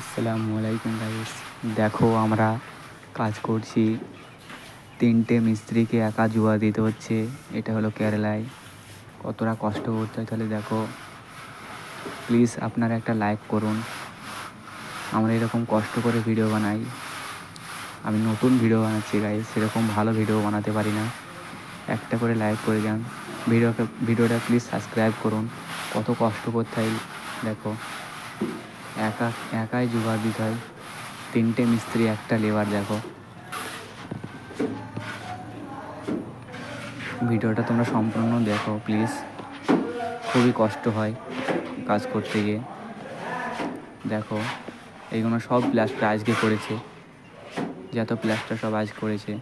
আসসালামু আলাইকুম গাইস। দেখো আমরা কাজ করছি, 3টে মিস্ত্রিকে একা জুয়া দিতে হচ্ছে। এটা হলো কেরালায়, কতটা কষ্ট করতে হয় তাহলে দেখো। প্লিজ আপনারা একটা লাইক করুন। আমরা এরকম কষ্ট করে ভিডিও বানাই। আমি নতুন ভিডিও বানাচ্ছি গাইস, সেরকম ভালো ভিডিও বানাতে পারি না। একটা করে লাইক করে যান, ভিডিওটা প্লিজ সাবস্ক্রাইব করুন। কত কষ্ট করতে হয় দেখো, একাই জোগাড় দিতে হয়। 3টে মিস্ত্রি, একটা লেবার। দেখো ভিডিওটা তোমরা সম্পূর্ণ দেখো প্লিজ। খুবই কষ্ট হয় কাজ করতে গিয়ে। দেখো এইগুলো সব প্লাস্টার আজকে করেছে, যত প্লাস্টার সব আজ করেছে।